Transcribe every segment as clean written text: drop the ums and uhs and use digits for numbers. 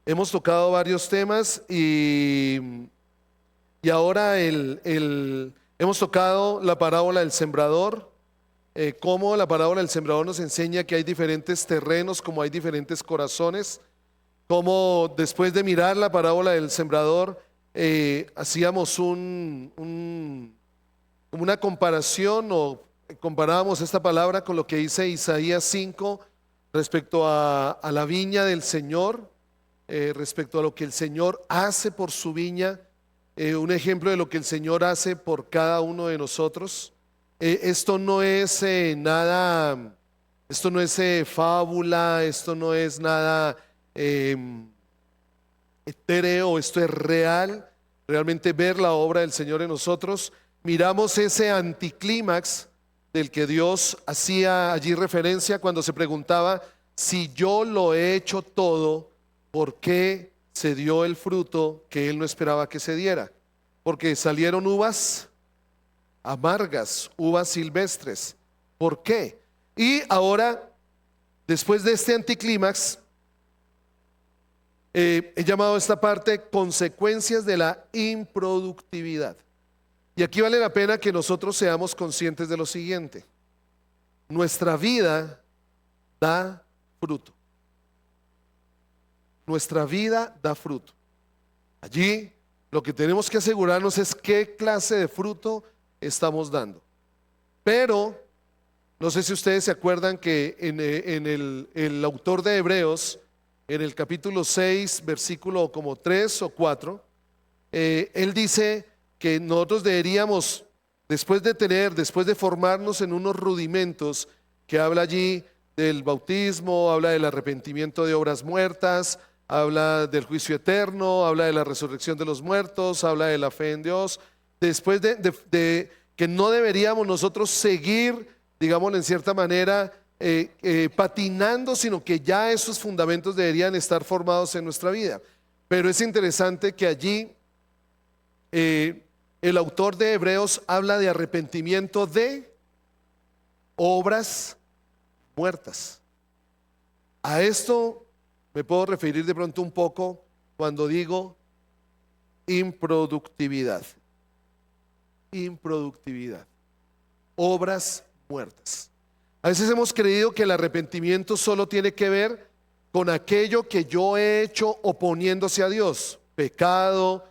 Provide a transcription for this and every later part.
Hemos tocado varios temas y ahora hemos tocado la parábola del sembrador, cómo la parábola del sembrador nos enseña que hay diferentes terrenos, como hay diferentes corazones, cómo después de mirar la parábola del sembrador, hacíamos como una comparación o comparábamos esta palabra con lo que dice Isaías 5 respecto a la viña del Señor, respecto a lo que el Señor hace por su viña, un ejemplo de lo que el Señor hace por cada uno de nosotros. Esto no es nada, esto no es fábula, esto no es nada etéreo, esto es real, realmente ver la obra del Señor en nosotros. Miramos ese anticlímax del que Dios hacía allí referencia cuando se preguntaba: si yo lo he hecho todo, ¿por qué se dio el fruto que Él no esperaba que se diera? Porque salieron uvas amargas, uvas silvestres. ¿Por qué? Y ahora, después de este anticlímax, he llamado a esta parte consecuencias de la improductividad. Y aquí vale la pena que nosotros seamos conscientes de lo siguiente: nuestra vida da fruto. Nuestra vida da fruto. Allí lo que tenemos que asegurarnos es qué clase de fruto estamos dando. Pero no sé si ustedes se acuerdan que el autor de Hebreos, en el capítulo 6, versículo como 3 o 4, él dice que nosotros deberíamos, después de formarnos en unos rudimentos, que habla allí del bautismo, habla del arrepentimiento de obras muertas, habla del juicio eterno, habla de la resurrección de los muertos, habla de la fe en Dios. Después de que no deberíamos nosotros seguir, digámoslo en cierta manera, patinando, sino que ya esos fundamentos deberían estar formados en nuestra vida. Pero es interesante que allí el autor de Hebreos habla de arrepentimiento de obras muertas. A esto me puedo referir de pronto un poco cuando digo improductividad. Improductividad. Obras muertas. A veces hemos creído que el arrepentimiento solo tiene que ver con aquello que yo he hecho oponiéndose a Dios. Pecado,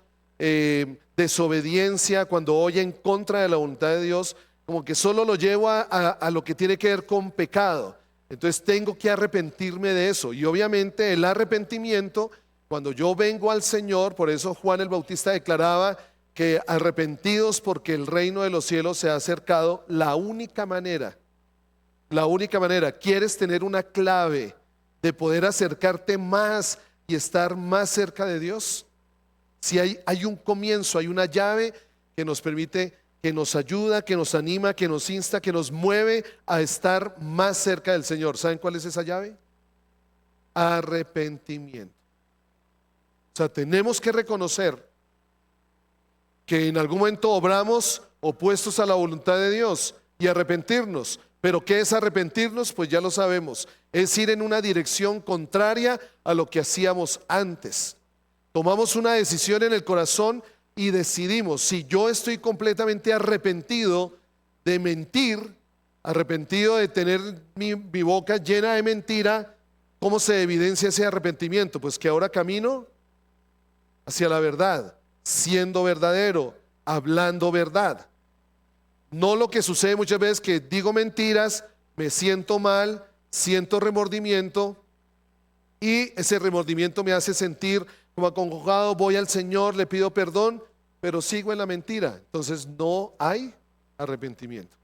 desobediencia, cuando voy en contra de la voluntad de Dios, como que solo lo llevo a lo que tiene que ver con pecado. Entonces tengo que arrepentirme de eso. Y obviamente el arrepentimiento, cuando yo vengo al Señor, por eso Juan el Bautista declaraba que arrepentidos porque el reino de los cielos se ha acercado. La única manera, ¿quieres tener una clave de poder acercarte más y estar más cerca de Dios? Si hay un comienzo, hay una llave que nos permite, que nos ayuda, que nos anima, que nos insta, que nos mueve a estar más cerca del Señor. ¿Saben cuál es esa llave? Arrepentimiento. O sea, tenemos que reconocer que en algún momento obramos opuestos a la voluntad de Dios y arrepentirnos. ¿Pero qué es arrepentirnos? Pues ya lo sabemos. Es ir en una dirección contraria a lo que hacíamos antes. Tomamos una decisión en el corazón y decidimos: si yo estoy completamente arrepentido de mentir, arrepentido de tener mi boca llena de mentira, ¿cómo se evidencia ese arrepentimiento? Pues que ahora camino hacia la verdad, siendo verdadero, hablando verdad. No lo que sucede muchas veces, que digo mentiras, me siento mal, siento remordimiento y ese remordimiento me hace sentir como acongojado, voy al Señor, le pido perdón, pero sigo en la mentira. Entonces no hay arrepentimiento.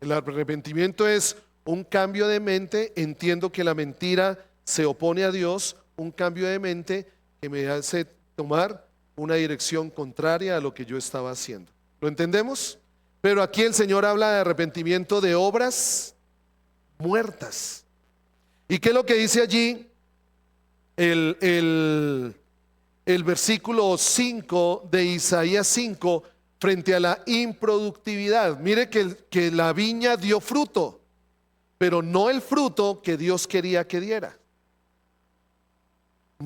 El arrepentimiento es un cambio de mente. Entiendo que la mentira se opone a Dios, un cambio de mente que me hace tomar una dirección contraria a lo que yo estaba haciendo. ¿Lo entendemos? Pero aquí el Señor habla de arrepentimiento de obras muertas. ¿Y qué es lo que dice allí el versículo 5 de Isaías 5 frente a la improductividad? Mire que la viña dio fruto, pero no el fruto que Dios quería que diera.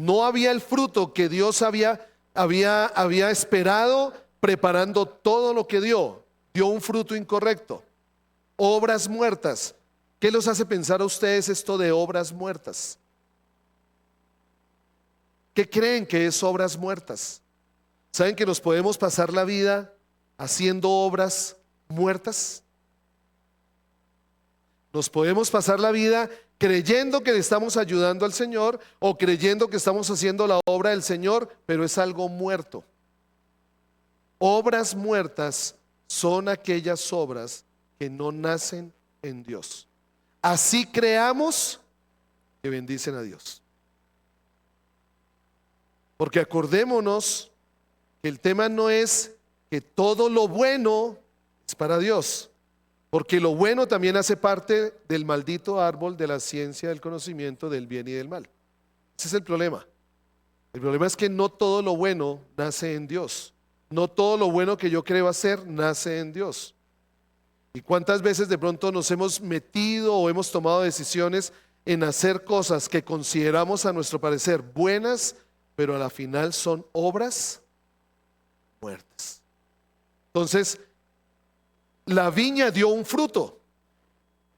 no había el fruto que Dios había esperado, preparando todo lo que dio. Dio un fruto incorrecto. Obras muertas. ¿Qué los hace pensar a ustedes esto de obras muertas? ¿Qué creen que es obras muertas? ¿Saben que nos podemos pasar la vida haciendo obras muertas? Nos podemos pasar la vida creyendo que le estamos ayudando al Señor o creyendo que estamos haciendo la obra del Señor, pero es algo muerto. Obras muertas son aquellas obras que no nacen en Dios. Así creamos que bendicen a Dios. Porque acordémonos que el tema no es que todo lo bueno es para Dios, porque lo bueno también hace parte del maldito árbol de la ciencia del conocimiento del bien y del mal. Ese es el problema. El problema es que no todo lo bueno nace en Dios. No todo lo bueno que yo creo hacer nace en Dios. ¿Y cuántas veces de pronto nos hemos metido o hemos tomado decisiones en hacer cosas que consideramos a nuestro parecer buenas, pero a la final son obras muertas? Entonces, la viña dio un fruto.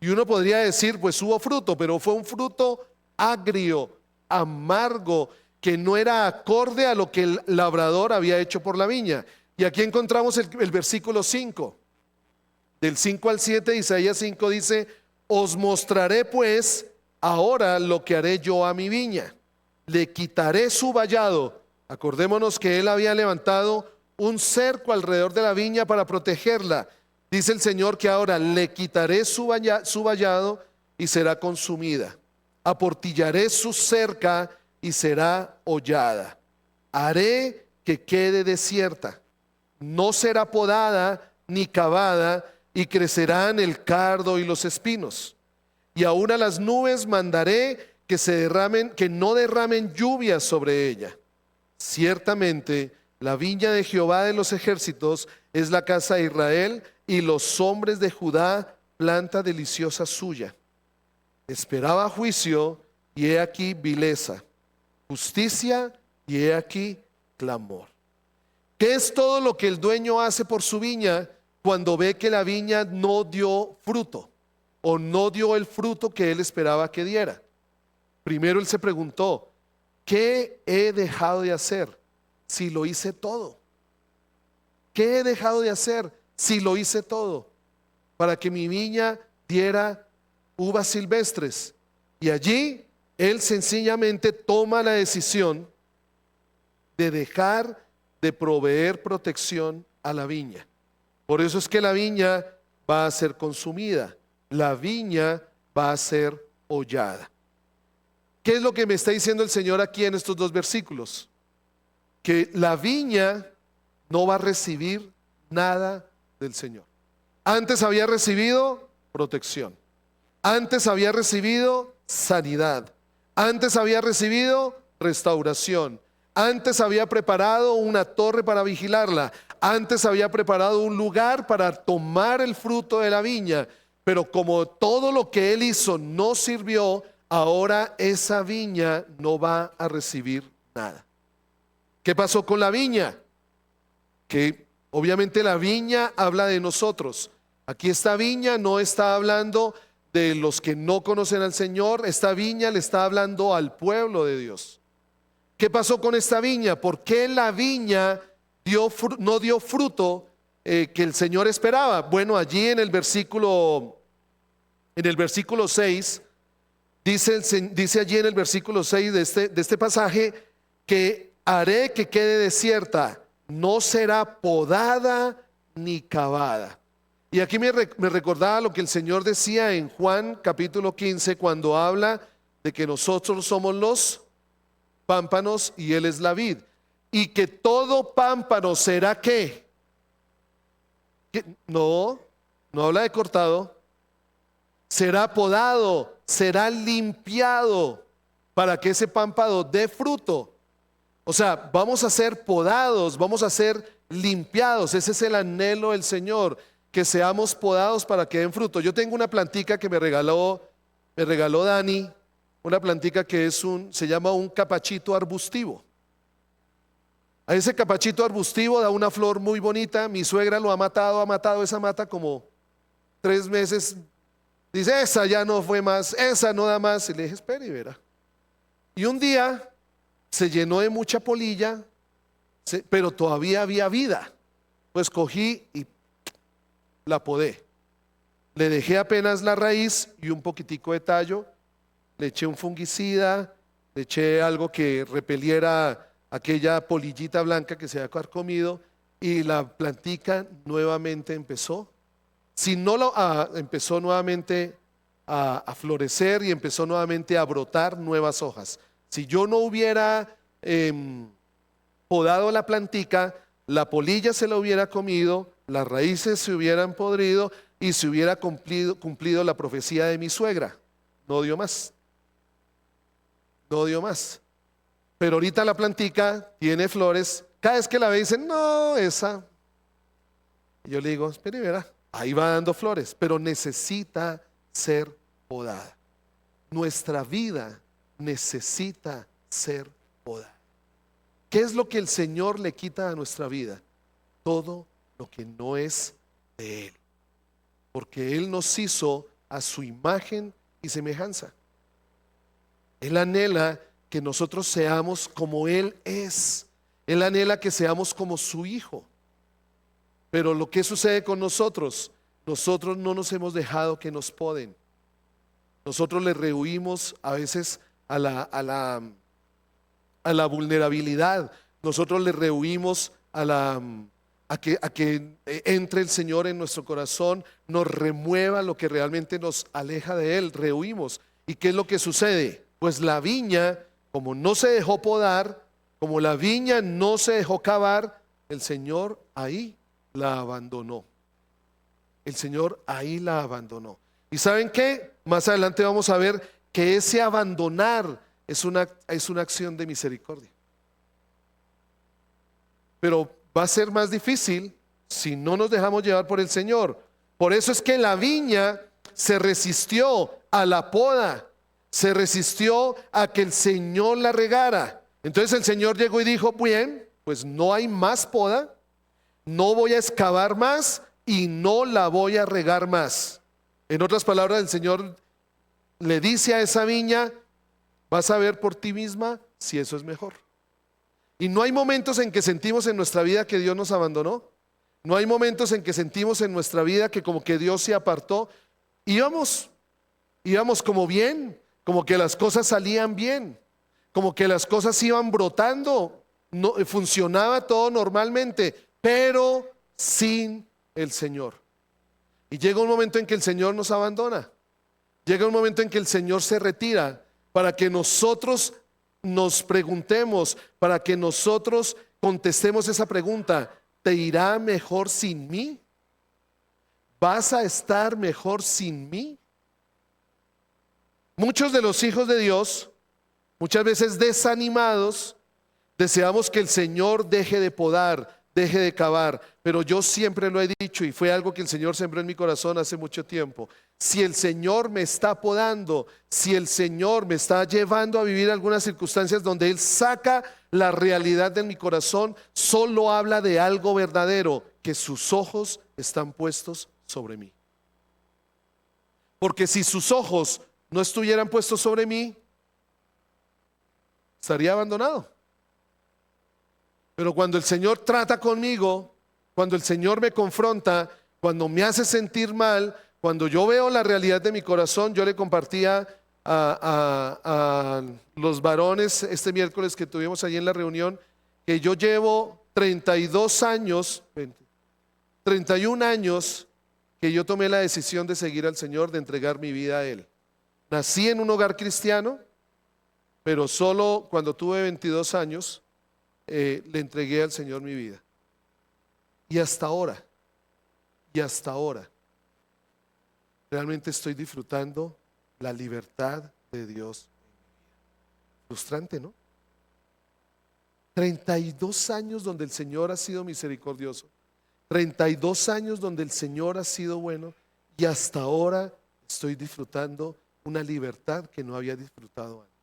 Y uno podría decir, pues hubo fruto, pero fue un fruto agrio, amargo, que no era acorde a lo que el labrador había hecho por la viña. Y aquí encontramos el versículo 5. Del 5 al 7, Isaías 5 dice: os mostraré pues ahora lo que haré yo a mi viña. Le quitaré su vallado. Acordémonos que él había levantado un cerco alrededor de la viña para protegerla. Dice el Señor que ahora le quitaré su vallado y será consumida. Aportillaré su cerca y será hollada. Haré que quede desierta. No será podada ni cavada, y crecerán el cardo y los espinos. Y aún a las nubes mandaré que no derramen lluvias sobre ella. Ciertamente la viña de Jehová de los ejércitos es la casa de Israel, y los hombres de Judá planta deliciosa suya. Esperaba juicio, y he aquí vileza, justicia, y he aquí clamor. ¿Qué es todo lo que el dueño hace por su viña cuando ve que la viña no dio fruto o no dio el fruto que él esperaba que diera? Primero él se preguntó: ¿qué he dejado de hacer si lo hice todo? ¿Qué he dejado de hacer si lo hice todo para que mi viña diera uvas silvestres? Y allí él sencillamente toma la decisión de dejar de proveer protección a la viña. Por eso es que la viña va a ser consumida, la viña va a ser hollada. ¿Qué es lo que me está diciendo el Señor aquí en estos dos versículos? Que la viña no va a recibir nada del Señor. Antes había recibido protección, antes había recibido sanidad, antes había recibido restauración, antes había preparado una torre para vigilarla, antes había preparado un lugar para tomar el fruto de la viña. Pero como todo lo que él hizo no sirvió, ahora esa viña no va a recibir nada. ¿Qué pasó con la viña? Que obviamente la viña habla de nosotros. Aquí esta viña no está hablando de los que no conocen al Señor, esta viña le está hablando al pueblo de Dios. ¿Qué pasó con esta viña? ¿Por qué la viña no dio fruto que el Señor esperaba? Bueno, allí en el versículo 6, dice allí en el versículo 6 de este pasaje, que haré que quede desierta, no será podada ni cavada. Y aquí me recordaba lo que el Señor decía en Juan capítulo 15, cuando habla de que nosotros somos los pámpanos y Él es la vid, y que todo pámpano será ¿qué? No habla de cortado, será podado, será limpiado para que ese pámpano dé fruto. O sea, vamos a ser podados, vamos a ser limpiados. Ese es el anhelo del Señor, que seamos podados para que den fruto. Yo tengo una plantica que me regaló Dani, una plantica que se llama un capachito arbustivo. A ese capachito arbustivo da una flor muy bonita. Mi suegra lo ha matado esa mata como 3 meses. Dice, esa ya no fue más, esa no da más. Y le dije, espere y verá. Y un día se llenó de mucha polilla, pero todavía había vida. Pues cogí y la podé. Le dejé apenas la raíz y un poquitico de tallo. Le eché un fungicida, le eché algo que repeliera aquella polillita blanca que se había carcomido, y la plantica nuevamente empezó. Si no empezó nuevamente a florecer y empezó nuevamente a brotar nuevas hojas. Si yo no hubiera podado la plantica, la polilla se la hubiera comido, las raíces se hubieran podrido y se hubiera cumplido la profecía de mi suegra. No dio más. No dio más. Pero ahorita la plantica tiene flores. Cada vez que la ve dicen, no, esa. Y yo le digo, espere, verá, ahí va dando flores, pero necesita ser podada. Nuestra vida necesita ser podada. ¿Qué es lo que el Señor le quita a nuestra vida? Todo lo que no es de Él. Porque Él nos hizo a su imagen y semejanza. Él anhela que nosotros seamos como Él es. Él anhela que seamos como su Hijo. Pero lo que sucede con nosotros, nosotros no nos hemos dejado que nos poden. Nosotros le rehuimos a veces a la vulnerabilidad. Nosotros le rehuimos a que entre el Señor en nuestro corazón, nos remueva lo que realmente nos aleja de Él. Rehuimos. ¿Y qué es lo que sucede? Pues la viña, como no se dejó podar, como la viña no se dejó cavar, el Señor ahí la abandonó. El Señor ahí la abandonó. ¿Y saben qué? Más adelante vamos a ver que ese abandonar es una acción de misericordia. Pero va a ser más difícil si no nos dejamos llevar por el Señor. Por eso es que la viña se resistió a la poda, se resistió a que el Señor la regara. Entonces el Señor llegó y dijo, bien, pues no hay más poda, no voy a excavar más y no la voy a regar más. En otras palabras, el Señor le dice a esa viña, vas a ver por ti misma si eso es mejor. Y no hay momentos en que sentimos en nuestra vida que Dios nos abandonó. No hay momentos en que sentimos en nuestra vida que como que Dios se apartó. Íbamos como bien, como que las cosas salían bien, como que las cosas iban brotando, no, funcionaba todo normalmente, pero sin el Señor. Y llega un momento en que el Señor nos abandona. Llega un momento en que el Señor se retira para que nosotros nos preguntemos, para que nosotros contestemos esa pregunta: ¿te irá mejor sin mí? ¿Vas a estar mejor sin mí? Muchos de los hijos de Dios, muchas veces desanimados, deseamos que el Señor deje de podar, deje de cavar, pero yo siempre lo he dicho y fue algo que el Señor sembró en mi corazón hace mucho tiempo. Si el Señor me está podando, si el Señor me está llevando a vivir algunas circunstancias donde Él saca la realidad de mi corazón, solo habla de algo verdadero, que sus ojos están puestos sobre mí. Porque si sus ojos no estuvieran puestos sobre mí, estaría abandonado. Pero cuando el Señor trata conmigo, cuando el Señor me confronta, cuando me hace sentir mal, cuando yo veo la realidad de mi corazón, yo le compartía a los varones este miércoles que tuvimos allí en la reunión, que yo llevo 32 años, 31 años que yo tomé la decisión de seguir al Señor, de entregar mi vida a Él. Nací en un hogar cristiano, pero solo cuando tuve 22 años le entregué al Señor mi vida. Y hasta ahora, realmente estoy disfrutando la libertad de Dios. Frustrante, ¿no? 32 años donde el Señor ha sido misericordioso, 32 años donde el Señor ha sido bueno, y hasta ahora estoy disfrutando una libertad que no había disfrutado antes.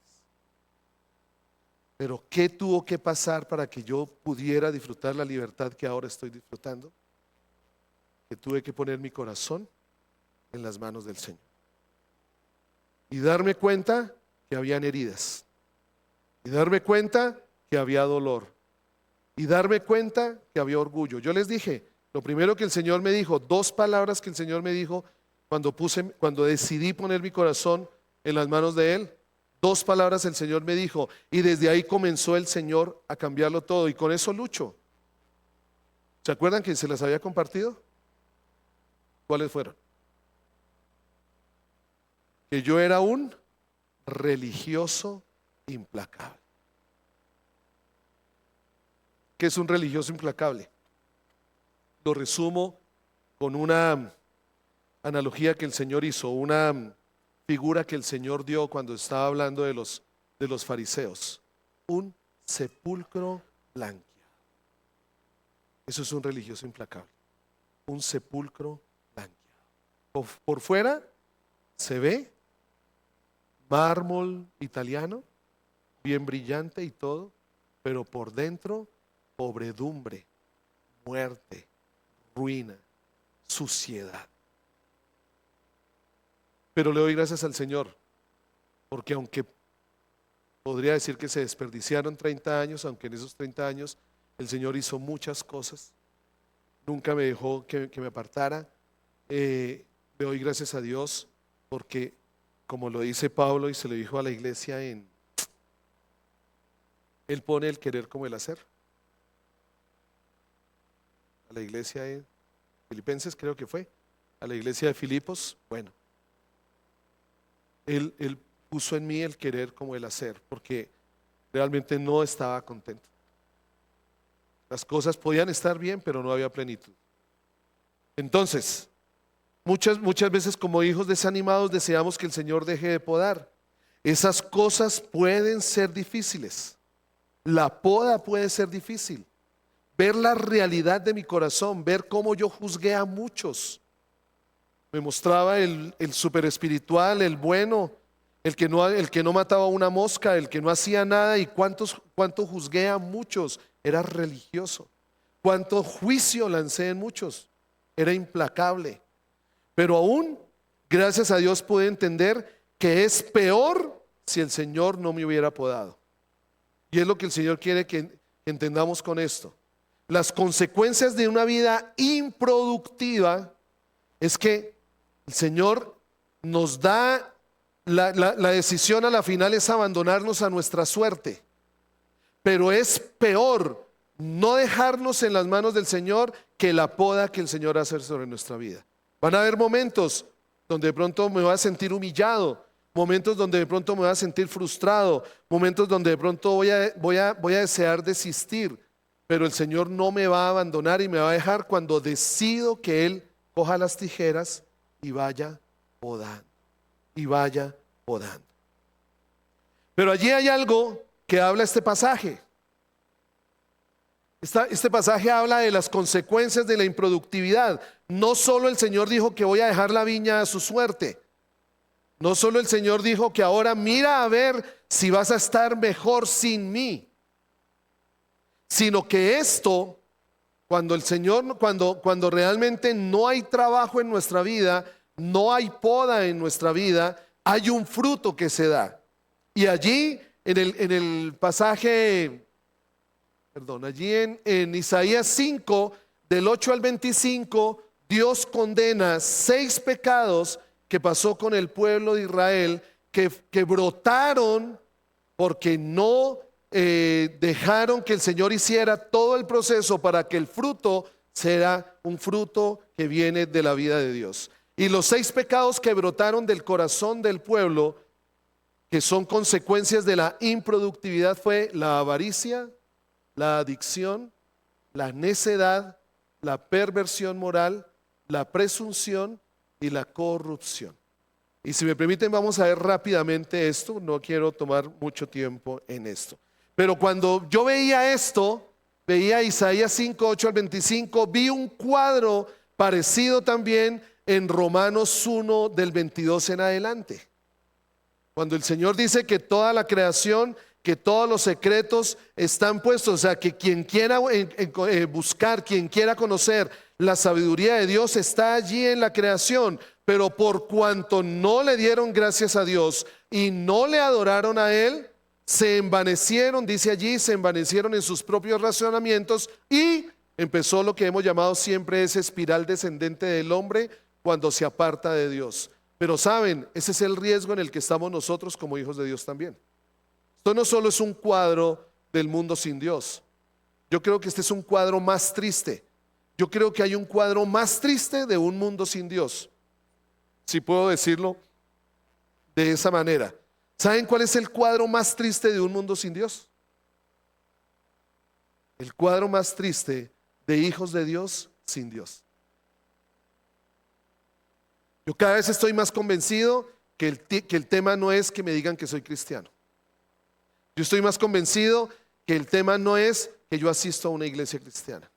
Pero ¿qué tuvo que pasar para que yo pudiera disfrutar la libertad que ahora estoy disfrutando? Que tuve que poner mi corazón en las manos del Señor y darme cuenta que habían heridas, y darme cuenta que había dolor, y darme cuenta que había orgullo. Yo les dije, lo primero que el Señor me dijo, dos palabras que el Señor me dijo cuando decidí poner mi corazón en las manos de Él. Dos palabras el Señor me dijo, y desde ahí comenzó el Señor a cambiarlo todo, y con eso lucho. ¿Se acuerdan que se las había compartido? ¿Cuáles fueron? Que yo era un religioso implacable. ¿Qué es un religioso implacable? Lo resumo con una analogía que el Señor hizo, una figura que el Señor dio cuando estaba hablando de los fariseos. Un sepulcro blanqueado. Eso es un religioso implacable. Un sepulcro blanqueado. Por fuera se ve mármol italiano, bien brillante y todo, pero por dentro pobredumbre, muerte, ruina, suciedad. Pero le doy gracias al Señor, porque aunque podría decir que se desperdiciaron 30 años, aunque en esos 30 años el Señor hizo muchas cosas, nunca me dejó que me apartara. Le doy gracias a Dios porque, como lo dice Pablo y se lo dijo a la iglesia, Él pone el querer como el hacer. A la iglesia de Filipenses creo que fue, a la iglesia de Filipos, bueno, Él puso en mí el querer como el hacer, porque realmente no estaba contento. Las cosas podían estar bien, pero no había plenitud. Entonces, muchas veces como hijos desanimados deseamos que el Señor deje de podar. Esas cosas pueden ser difíciles. La poda puede ser difícil. Ver la realidad de mi corazón, ver cómo yo juzgué a muchos. Me mostraba el super espiritual, el bueno, el que no mataba una mosca, el que no hacía nada, y cuánto juzgué a muchos. Era religioso. Cuánto juicio lancé en muchos. Era implacable. Pero aún, gracias a Dios, pude entender que es peor si el Señor no me hubiera podado. Y es lo que el Señor quiere que entendamos con esto. Las consecuencias de una vida improductiva es que el Señor nos da la decisión, a la final es abandonarnos a nuestra suerte. Pero es peor no dejarnos en las manos del Señor que la poda que el Señor hace sobre nuestra vida. Van a haber momentos donde de pronto me voy a sentir humillado, momentos donde de pronto me voy a sentir frustrado, momentos donde de pronto voy a desear desistir, pero el Señor no me va a abandonar y me va a dejar cuando decido que Él coja las tijeras y vaya podando, y vaya podando. Pero allí hay algo que habla este pasaje. Este pasaje habla de las consecuencias de la improductividad. No solo el Señor dijo que voy a dejar la viña a su suerte. No solo el Señor dijo que ahora mira a ver si vas a estar mejor sin mí. Sino que esto, cuando el Señor, cuando realmente no hay trabajo en nuestra vida, no hay poda en nuestra vida, hay un fruto que se da. Y allí en el pasaje, allí en Isaías 5, del 8 al 25, Dios condena 6 pecados que pasó con el pueblo de Israel, que brotaron porque no dejaron que el Señor hiciera todo el proceso para que el fruto sea un fruto que viene de la vida de Dios. Y los 6 pecados que brotaron del corazón del pueblo, que son consecuencias de la improductividad, fue la avaricia, la adicción, la necedad, la perversión moral, la presunción y la corrupción. Y si me permiten, vamos a ver rápidamente esto. No quiero tomar mucho tiempo en esto. Pero cuando yo veía esto, veía Isaías 5, 8 al 25, vi un cuadro parecido también en Romanos 1, del 22 en adelante. Cuando el Señor dice que toda la creación, que todos los secretos están puestos, o sea, que quien quiera buscar, quien quiera conocer la sabiduría de Dios está allí en la creación, pero por cuanto no le dieron gracias a Dios y no le adoraron a Él, se envanecieron, dice allí, se envanecieron en sus propios razonamientos y empezó lo que hemos llamado siempre esa espiral descendente del hombre cuando se aparta de Dios. Pero saben, ese es el riesgo en el que estamos nosotros como hijos de Dios también. Esto no solo es un cuadro del mundo sin Dios. Yo creo que este es un cuadro más triste. Yo creo que hay un cuadro más triste de un mundo sin Dios, si puedo decirlo de esa manera. ¿Saben cuál es el cuadro más triste de un mundo sin Dios? El cuadro más triste de hijos de Dios sin Dios. Yo cada vez estoy más convencido que el tema no es que me digan que soy cristiano. Yo estoy más convencido que el tema no es que yo asisto a una iglesia cristiana.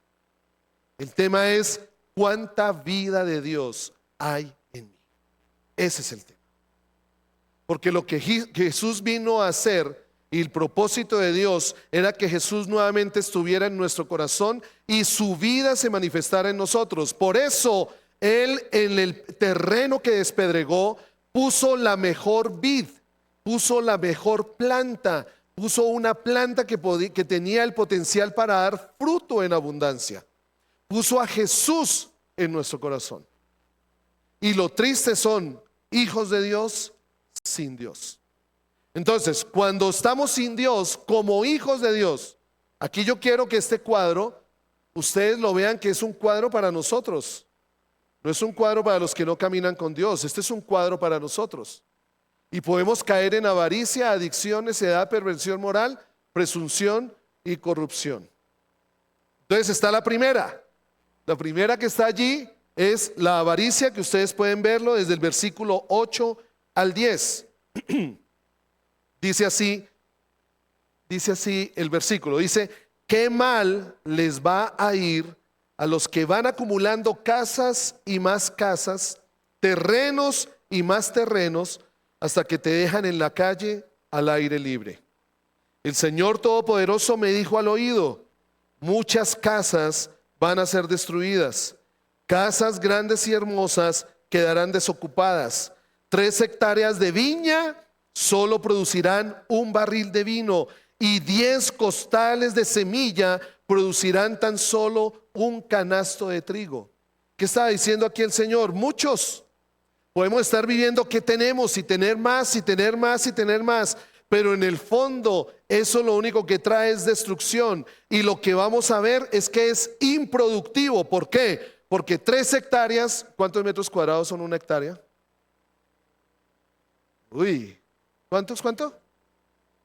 El tema es cuánta vida de Dios hay en mí. Ese es el tema. Porque lo que Jesús vino a hacer y el propósito de Dios era que Jesús nuevamente estuviera en nuestro corazón y su vida se manifestara en nosotros. Por eso Él en el terreno que despedregó puso la mejor vid, puso la mejor planta, puso una planta que tenía el potencial para dar fruto en abundancia. Puso a Jesús en nuestro corazón. Y lo triste son hijos de Dios sin Dios. Entonces, cuando estamos sin Dios, como hijos de Dios, aquí yo quiero que este cuadro, ustedes lo vean que es un cuadro para nosotros. No es un cuadro para los que no caminan con Dios. Este es un cuadro para nosotros. Y podemos caer en avaricia, adicción, necedad, perversión moral, presunción y corrupción. Entonces está la primera. La primera que está allí es la avaricia, que ustedes pueden verlo desde el versículo 8 al 10. Dice así el versículo, dice: qué mal les va a ir a los que van acumulando casas y más casas, terrenos y más terrenos, hasta que te dejan en la calle al aire libre. El Señor Todopoderoso me dijo al oído: muchas casas van a ser destruidas, casas grandes y hermosas quedarán desocupadas. 3 hectáreas de viña solo producirán un barril de vino, y 10 costales de semilla producirán tan solo un canasto de trigo. ¿Qué estaba diciendo aquí el Señor? Muchos podemos estar viviendo que tenemos y tener más y tener más y tener más, pero en el fondo eso lo único que trae es destrucción, y lo que vamos a ver es que es improductivo. ¿Por qué? Porque 3 hectáreas, ¿cuántos metros cuadrados son una hectárea? Uy, ¿cuánto?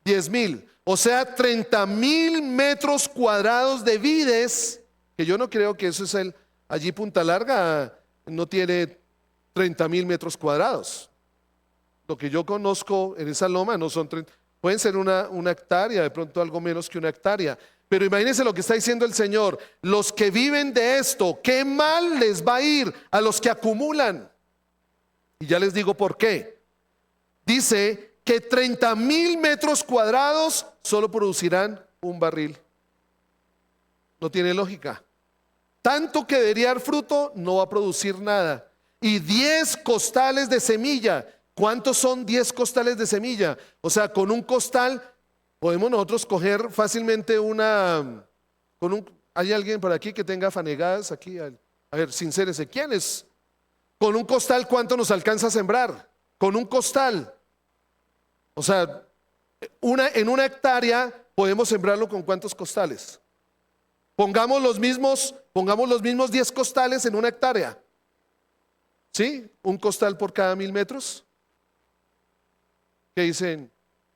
10,000, o sea 30,000 metros cuadrados de vides, que yo no creo que eso es allí Punta Larga no tiene 30,000 metros cuadrados. Lo que yo conozco en esa loma no son 30, pueden ser una hectárea, de pronto algo menos que una hectárea. Pero imagínense lo que está diciendo el Señor: los que viven de esto, qué mal les va a ir a los que acumulan. Y ya les digo por qué. Dice que 30,000 metros cuadrados solo producirán un barril. No tiene lógica. Tanto que debería dar fruto, no va a producir nada. Y 10 costales de semilla. ¿Cuántos son 10 costales de semilla? O sea, con un costal podemos nosotros coger fácilmente ¿hay alguien por aquí que tenga fanegadas aquí? A ver, sincérese, ¿quién es? Con un costal, ¿cuánto nos alcanza a sembrar? Con un costal. O sea, en una hectárea podemos sembrarlo con ¿cuántos costales? Pongamos los mismos 10 costales en una hectárea. ¿Sí? Un costal por cada 1,000 metros. ¿Qué dicen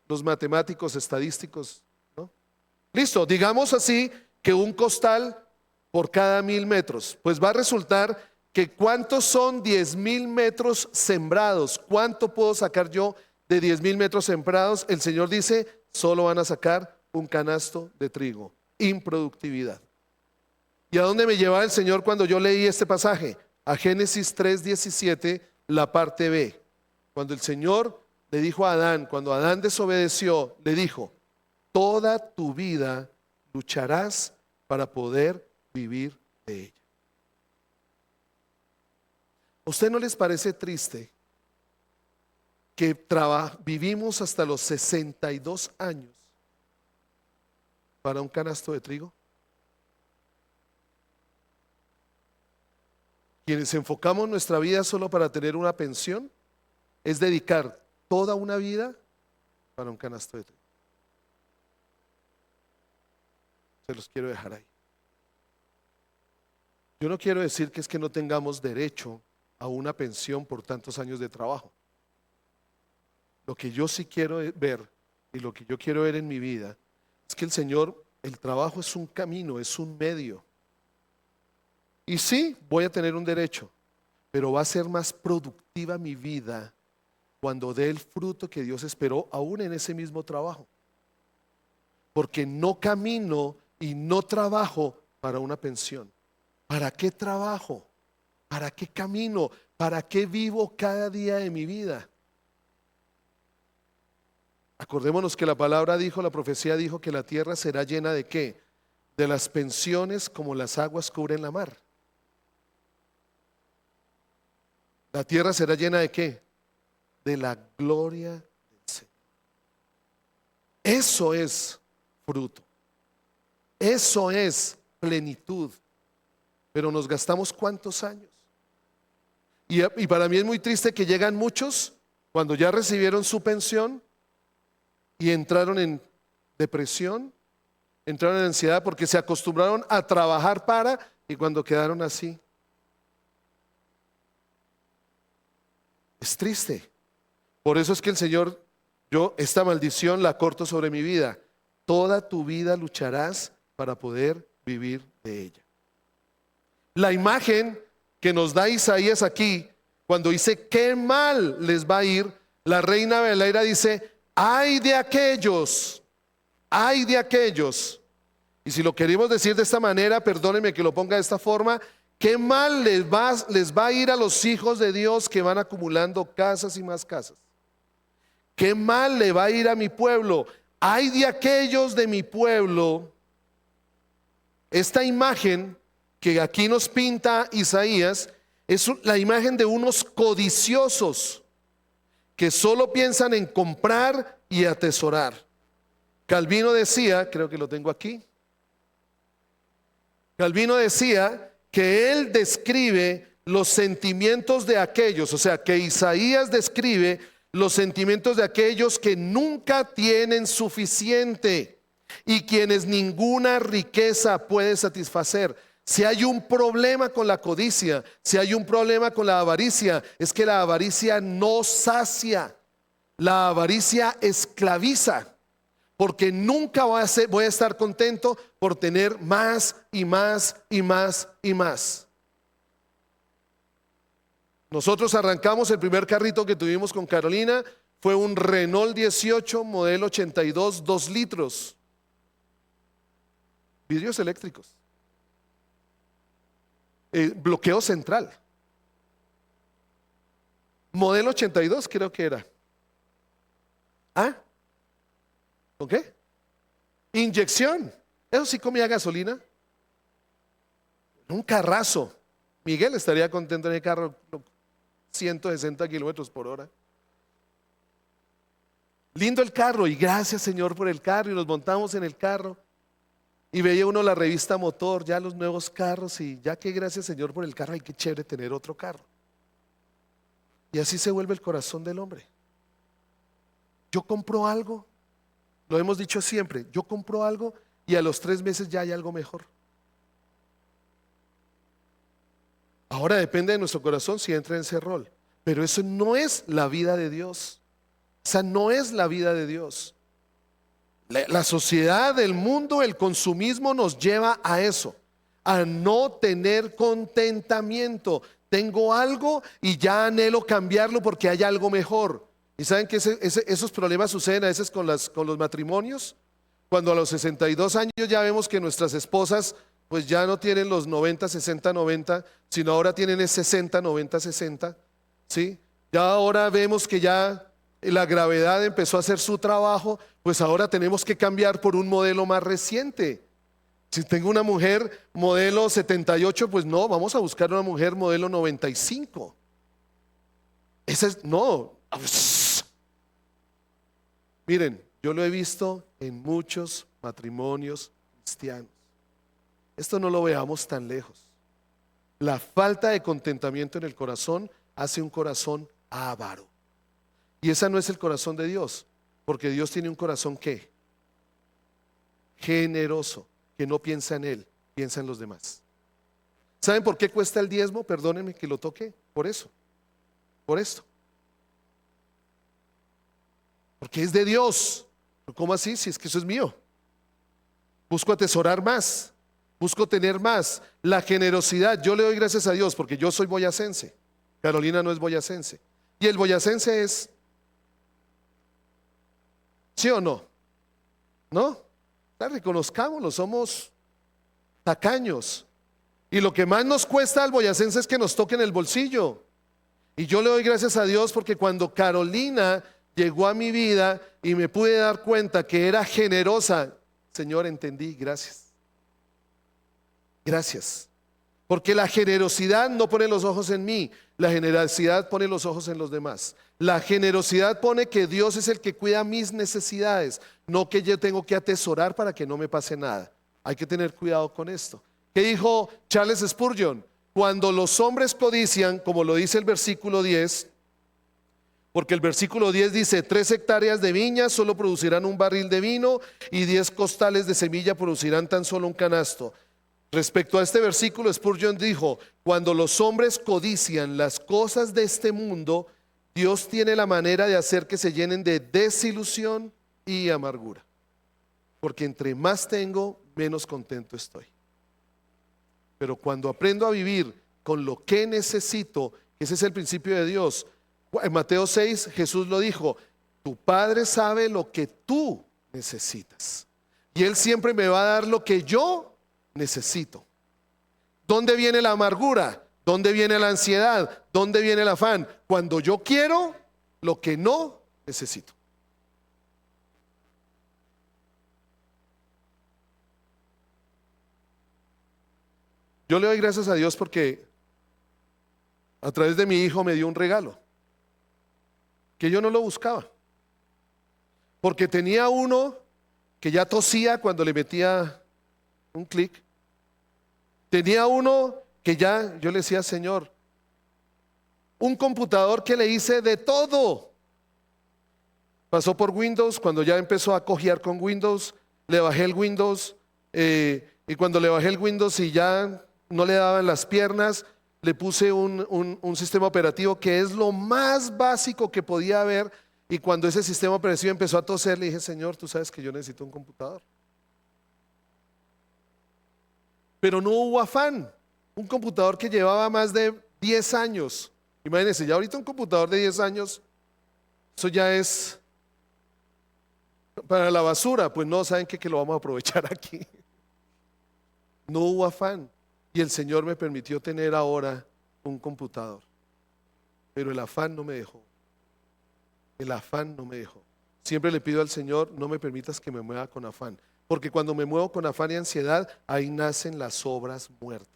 los matemáticos estadísticos? ¿No? Listo, digamos así que un costal por cada 1,000 metros. Pues va a resultar que ¿cuántos son 10,000 metros sembrados? ¿Cuánto puedo sacar yo de 10,000 metros sembrados? El Señor dice: solo van a sacar un canasto de trigo. Improductividad. ¿Y a dónde me llevaba el Señor cuando yo leí este pasaje? A Génesis 3:17, la parte B, cuando el Señor le dijo a Adán, cuando Adán desobedeció, le dijo: toda tu vida lucharás para poder vivir de ella. ¿A usted no les parece triste que vivimos hasta los 62 años para un canasto de trigo? Quienes enfocamos nuestra vida solo para tener una pensión, es dedicar toda una vida para un canasto de trigo. Se los quiero dejar ahí. Yo no quiero decir que es que no tengamos derecho a una pensión por tantos años de trabajo. Lo que yo sí quiero ver y lo que yo quiero ver en mi vida es que el trabajo es un camino, es un medio. Y sí, voy a tener un derecho, pero va a ser más productiva mi vida cuando dé el fruto que Dios esperó aún en ese mismo trabajo. Porque no camino y no trabajo para una pensión. ¿Para qué trabajo? ¿Para qué camino? ¿Para qué vivo cada día de mi vida? Acordémonos que la palabra dijo, la profecía dijo que la tierra será llena ¿de qué? De las pensiones como las aguas cubren la mar. La tierra será llena ¿de qué? De la gloria del Señor. Eso es fruto. Eso es plenitud. Pero nos gastamos ¿cuántos años? Y para mí es muy triste que llegan muchos cuando ya recibieron su pensión y entraron en depresión, entraron en ansiedad porque se acostumbraron a trabajar y cuando quedaron así. Es triste. Por eso es que el Señor, yo esta maldición la corto sobre mi vida. Toda tu vida lucharás para poder vivir de ella. La imagen que nos da Isaías aquí, cuando dice qué mal les va a ir, la Reina Valera dice: ay de aquellos, ay de aquellos. Y si lo queremos decir de esta manera, perdónenme que lo ponga de esta forma, qué mal les va a ir a los hijos de Dios que van acumulando casas y más casas. Qué mal le va a ir a mi pueblo. Ay de aquellos de mi pueblo. Esta imagen que aquí nos pinta Isaías es la imagen de unos codiciosos que solo piensan en comprar y atesorar. Calvino decía, creo que lo tengo aquí, Calvino decía que él describe los sentimientos de aquellos, o sea, que Isaías describe los sentimientos de aquellos que nunca tienen suficiente y quienes ninguna riqueza puede satisfacer. Si hay un problema con la codicia, si hay un problema con la avaricia, es que la avaricia no sacia, la avaricia esclaviza, porque nunca voy a estar contento por tener más y más y más y más. Nosotros arrancamos el primer carrito que tuvimos con Carolina, fue un Renault 18 modelo 82, 2 litros, vidrios eléctricos. Bloqueo central, modelo 82 creo que era. ¿Ah? ¿Con qué? Inyección. Eso sí comía gasolina. Un carrazo. Miguel estaría contento en el carro, 160 kilómetros por hora. Lindo el carro, y gracias Señor por el carro, y nos montamos en el carro. Y veía uno la revista Motor, ya los nuevos carros, y ya que gracias Señor por el carro, ay qué chévere tener otro carro. Y así se vuelve el corazón del hombre. Yo compro algo, lo hemos dicho siempre, yo compro algo y a los 3 meses ya hay algo mejor. Ahora depende de nuestro corazón si entra en ese rol, pero eso no es la vida de Dios. Esa no es la vida de Dios. La sociedad, el mundo, el consumismo nos lleva a eso, a no tener contentamiento. Tengo algo y ya anhelo cambiarlo porque hay algo mejor. ¿Y saben que esos problemas suceden a veces con los matrimonios? Cuando a los 62 años ya vemos que nuestras esposas pues ya no tienen los 90, 60, 90, sino ahora tienen el 60, 90, 60, ¿sí? Ya ahora vemos que ya la gravedad empezó a hacer su trabajo, pues ahora tenemos que cambiar por un modelo más reciente. Si tengo una mujer modelo 78, pues no, vamos a buscar una mujer modelo 95. Esa es, no. Miren, yo lo he visto en muchos matrimonios cristianos. Esto no lo veamos tan lejos. La falta de contentamiento en el corazón hace un corazón avaro. Y ese no es el corazón de Dios, porque Dios tiene un corazón ¿qué? Generoso, que no piensa en Él, piensa en los demás. ¿Saben por qué cuesta el diezmo? Perdónenme que lo toque, por eso, por esto. Porque es de Dios. ¿Cómo así? Si es que eso es mío. Busco atesorar más, busco tener más. La generosidad, yo le doy gracias a Dios porque yo soy boyacense. Carolina no es boyacense. Y el boyacense es, ¿sí o no? ¿No? Reconozcámoslo, somos tacaños. Y lo que más nos cuesta al boyacense es que nos toquen el bolsillo. Y yo le doy gracias a Dios porque cuando Carolina llegó a mi vida y me pude dar cuenta que era generosa, Señor, entendí, gracias. Gracias. Porque la generosidad no pone los ojos en mí, la generosidad pone los ojos en los demás. La generosidad pone que Dios es el que cuida mis necesidades, no que yo tengo que atesorar para que no me pase nada. Hay que tener cuidado con esto. ¿Qué dijo Charles Spurgeon? Cuando los hombres codician, como lo dice el versículo 10, porque el versículo 10 dice, 3 hectáreas de viña solo producirán un barril de vino y 10 costales de semilla producirán tan solo un canasto. Respecto a este versículo, Spurgeon dijo, cuando los hombres codician las cosas de este mundo, Dios tiene la manera de hacer que se llenen de desilusión y amargura. Porque entre más tengo, menos contento estoy. Pero cuando aprendo a vivir con lo que necesito, ese es el principio de Dios. En Mateo 6, Jesús lo dijo, tu Padre sabe lo que tú necesitas. Y Él siempre me va a dar lo que yo necesito. ¿Dónde viene la amargura? ¿Dónde viene la ansiedad? ¿Dónde viene el afán? Cuando yo quiero lo que no necesito. Yo le doy gracias a Dios porque a través de mi hijo me dio un regalo que yo no lo buscaba. Porque tenía uno que ya tosía cuando le metía un clic. Tenía uno que ya, yo le decía, Señor, un computador que le hice de todo. Pasó por Windows, cuando ya empezó a cojear con Windows, le bajé el Windows, y cuando le bajé el Windows y ya no le daban las piernas, le puse un sistema operativo que es lo más básico que podía haber, y cuando ese sistema operativo empezó a toser, le dije, Señor, tú sabes que yo necesito un computador. Pero no hubo afán. Un computador que llevaba más de 10 años. Imagínense, ya ahorita un computador de 10 años, eso ya es para la basura. Pues no, ¿saben qué? Que lo vamos a aprovechar aquí. No hubo afán. Y el Señor me permitió tener ahora un computador. Pero el afán no me dejó. El afán no me dejó. Siempre le pido al Señor, no me permitas que me mueva con afán. Porque cuando me muevo con afán y ansiedad, ahí nacen las obras muertas.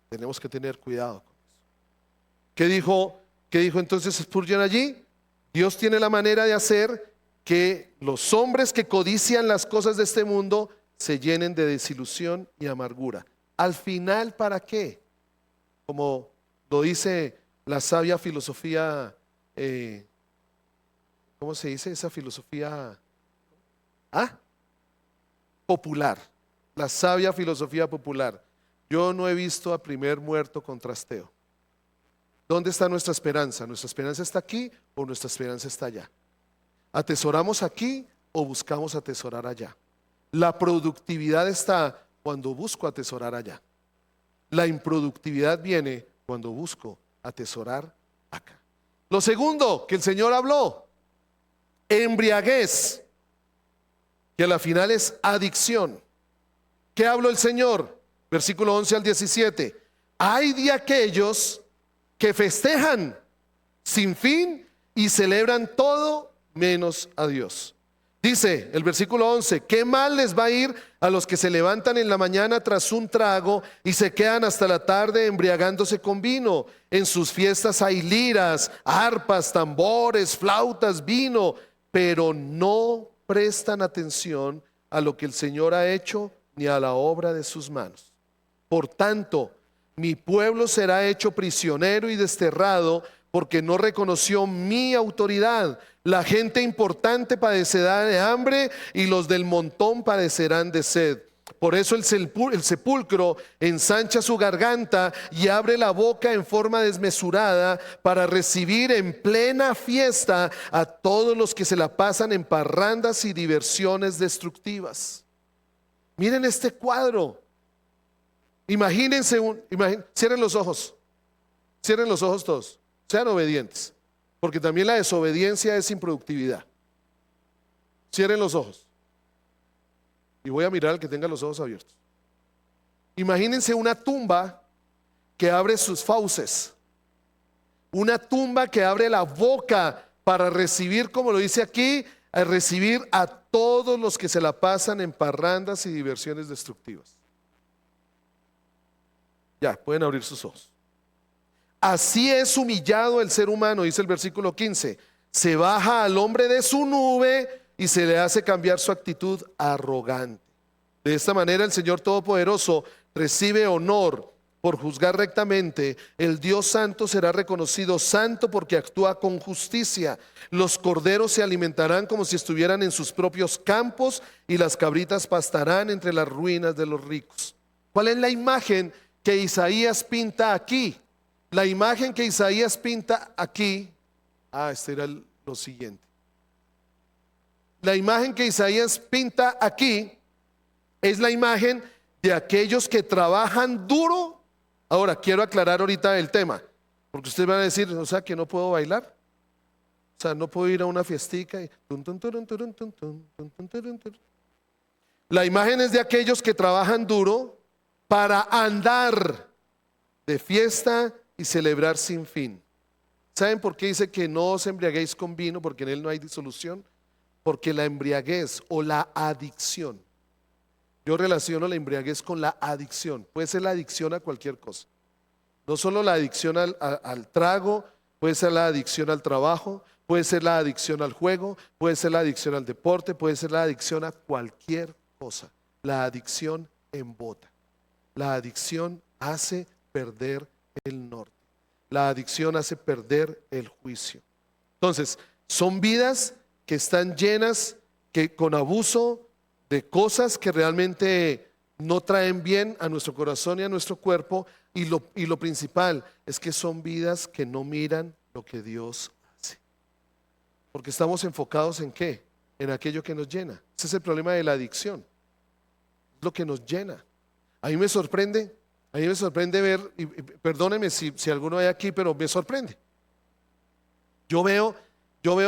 Tenemos que tener cuidado con eso. ¿Qué dijo entonces Spurgeon allí? Dios tiene la manera de hacer que los hombres que codician las cosas de este mundo se llenen de desilusión y amargura. Al final, ¿para qué? Como lo dice la sabia filosofía, ¿cómo se dice esa filosofía? Popular, la sabia filosofía popular. Yo no he visto a primer muerto con trasteo. ¿Dónde está nuestra esperanza? ¿Nuestra esperanza está aquí o nuestra esperanza está allá? ¿Atesoramos aquí o buscamos atesorar allá? La productividad está cuando busco atesorar allá. La improductividad viene cuando busco atesorar acá. Lo segundo que el Señor habló, embriaguez, que a la final es adicción. ¿Qué habló el Señor? Versículo 11 al 17. Hay de aquellos que festejan sin fin y celebran todo menos a Dios. Dice el versículo 11, ¿qué mal les va a ir a los que se levantan en la mañana tras un trago y se quedan hasta la tarde embriagándose con vino? En sus fiestas hay liras, arpas, tambores, flautas, vino, pero no prestan atención a lo que el Señor ha hecho ni a la obra de sus manos. Por tanto, mi pueblo será hecho prisionero y desterrado porque no reconoció mi autoridad. La gente importante padecerá de hambre y los del montón padecerán de sed. Por eso el sepulcro ensancha su garganta y abre la boca en forma desmesurada para recibir en plena fiesta a todos los que se la pasan en parrandas y diversiones destructivas. Miren este cuadro. Imagínense, cierren los ojos todos, sean obedientes, porque también la desobediencia es improductividad. Cierren los ojos y voy a mirar al que tenga los ojos abiertos. Imagínense una tumba que abre sus fauces, una tumba que abre la boca para recibir, como lo dice aquí, a recibir a todos los que se la pasan en parrandas y diversiones destructivas. Ya, pueden abrir sus ojos. Así es humillado el ser humano, dice el versículo 15. Se baja al hombre de su nube y se le hace cambiar su actitud arrogante. De esta manera el Señor Todopoderoso recibe honor por juzgar rectamente. El Dios Santo será reconocido santo porque actúa con justicia. Los corderos se alimentarán como si estuvieran en sus propios campos y las cabritas pastarán entre las ruinas de los ricos. ¿Cuál es la imagen que Isaías pinta aquí? La imagen que Isaías pinta aquí, este era lo siguiente. La imagen que Isaías pinta aquí es la imagen de aquellos que trabajan duro. Ahora, quiero aclarar ahorita el tema, porque ustedes van a decir, o sea, que no puedo bailar. O sea, no puedo ir a una fiestica y la imagen es de aquellos que trabajan duro para andar de fiesta y celebrar sin fin. ¿Saben por qué dice que no os embriaguéis con vino? Porque en él no hay disolución. Porque la embriaguez o la adicción, yo relaciono la embriaguez con la adicción. Puede ser la adicción a cualquier cosa. No solo la adicción al trago, puede ser la adicción al trabajo, puede ser la adicción al juego, puede ser la adicción al deporte, puede ser la adicción a cualquier cosa. La adicción embota. La adicción hace perder el norte. La adicción hace perder el juicio. Entonces, son vidas que están llenas con abuso de cosas que realmente no traen bien a nuestro corazón y a nuestro cuerpo. Y lo principal es que son vidas que no miran lo que Dios hace. Porque estamos enfocados ¿en qué? En aquello que nos llena. Ese es el problema de la adicción. Es lo que nos llena. A mí me sorprende ver, y perdónenme si alguno hay aquí, pero me sorprende. Yo veo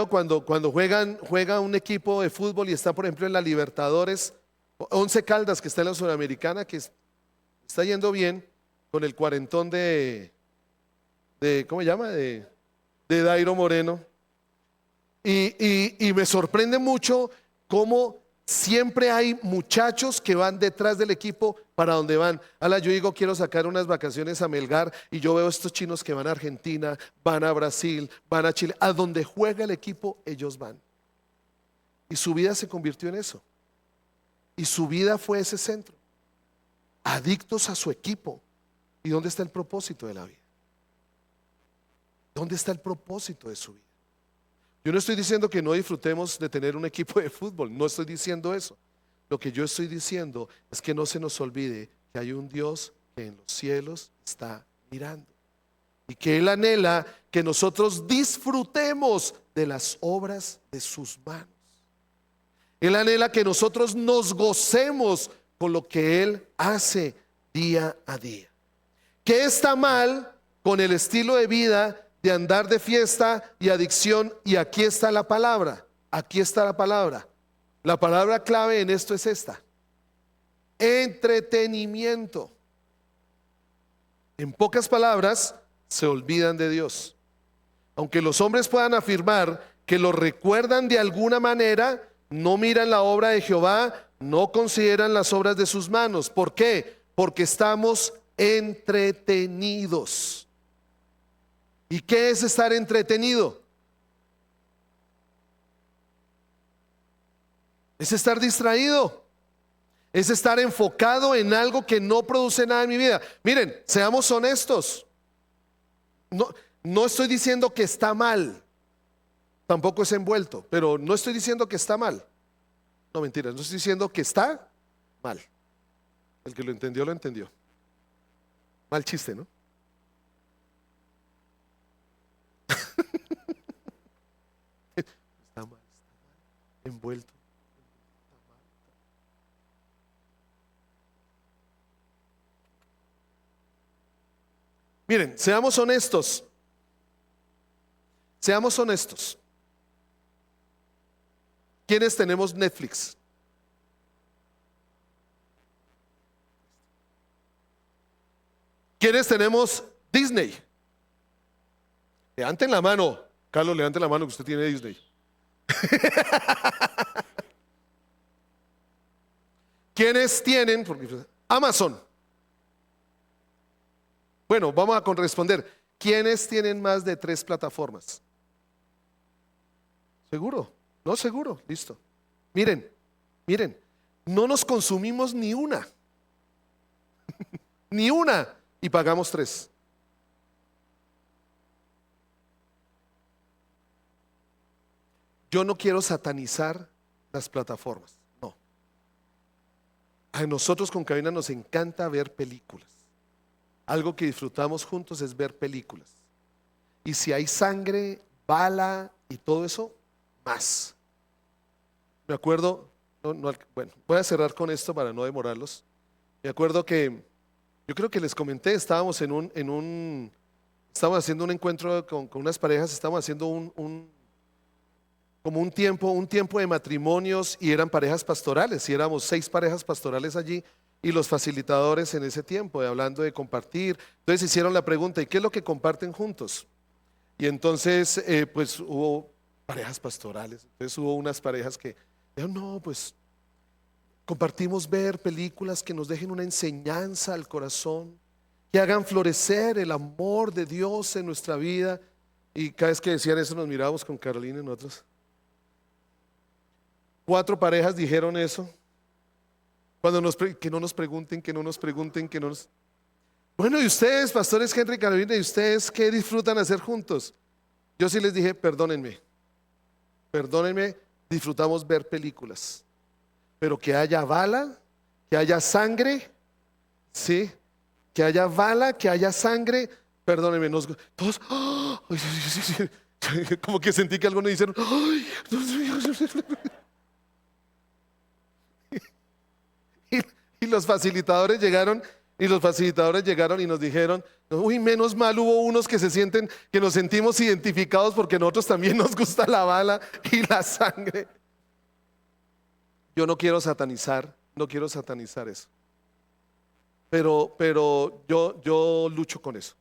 cuando juega un equipo de fútbol y está, por ejemplo, en la Libertadores, Once Caldas, que está en la Sudamericana, que está yendo bien con el cuarentón de ¿cómo se llama? De Dairo Moreno. Y me sorprende mucho cómo siempre hay muchachos que van detrás del equipo para donde van. Yo digo, quiero sacar unas vacaciones a Melgar y yo veo estos chinos que van a Argentina, van a Brasil, van a Chile. A donde juega el equipo, ellos van. Y su vida se convirtió en eso. Y su vida fue ese centro. Adictos a su equipo. ¿Y dónde está el propósito de la vida? ¿Dónde está el propósito de su vida? Yo no estoy diciendo que no disfrutemos de tener un equipo de fútbol, no estoy diciendo eso. Lo que yo estoy diciendo es que no se nos olvide que hay un Dios que en los cielos está mirando y que Él anhela que nosotros disfrutemos de las obras de sus manos. Él anhela que nosotros nos gocemos con lo que Él hace día a día. ¿Qué está mal con el estilo de vida de andar de fiesta y adicción? Y aquí está la palabra, aquí está la palabra. La palabra clave en esto es esta: entretenimiento. En pocas palabras, se olvidan de Dios. Aunque los hombres puedan afirmar que lo recuerdan de alguna manera, no miran la obra de Jehová, no consideran las obras de sus manos. ¿Por qué? Porque estamos entretenidos. ¿Y qué es estar entretenido? Es estar distraído. Es estar enfocado en algo que no produce nada en mi vida. Miren, seamos honestos. No estoy diciendo que está mal. Tampoco es envuelto, pero no estoy diciendo que está mal. No, mentira, no estoy diciendo que está mal. El que lo entendió, lo entendió. Mal chiste, ¿no? Está mal, envuelto. Miren, seamos honestos. Seamos honestos. ¿Quiénes tenemos Netflix? ¿Quiénes tenemos Disney? Levanten la mano. Carlos, levante la mano que usted tiene Disney. ¿Quiénes tienen Amazon? Bueno, vamos a corresponder. ¿Quiénes tienen más de 3 plataformas? ¿Seguro? No, seguro, listo. Miren, no nos consumimos ni una. Ni una. Y pagamos 3. Yo no quiero satanizar las plataformas. No. A nosotros con Cabina nos encanta ver películas. Algo que disfrutamos juntos es ver películas. Y si hay sangre, bala y todo eso, más. Me acuerdo, bueno, voy a cerrar con esto para no demorarlos. Me acuerdo que, yo creo que les comenté, estábamos estábamos haciendo un encuentro con unas parejas, estábamos haciendo como un tiempo de matrimonios y eran parejas pastorales y éramos 6 parejas pastorales allí y los facilitadores en ese tiempo, hablando de compartir. Entonces hicieron la pregunta, ¿y qué es lo que comparten juntos? Y entonces pues hubo parejas pastorales, entonces hubo unas parejas que dijeron, no, pues compartimos ver películas que nos dejen una enseñanza al corazón, que hagan florecer el amor de Dios en nuestra vida. Y cada vez que decían eso nos mirábamos con Carolina y nosotros. 4 parejas dijeron eso. Cuando que no nos pregunten, que no nos pregunten, que no nos... Bueno, ¿y ustedes, pastores Henry y Carolina, y ustedes qué disfrutan hacer juntos? Yo sí les dije, perdónenme, disfrutamos ver películas, pero que haya bala, que haya sangre, ¿sí? Que haya bala, que haya sangre, perdónenme, todos, ¡oh! Como que sentí que algunos dijeron, ¡ay! Y los facilitadores llegaron y nos dijeron, uy, menos mal hubo unos que que nos sentimos identificados porque a nosotros también nos gusta la bala y la sangre. Yo no quiero satanizar eso. Pero yo lucho con eso.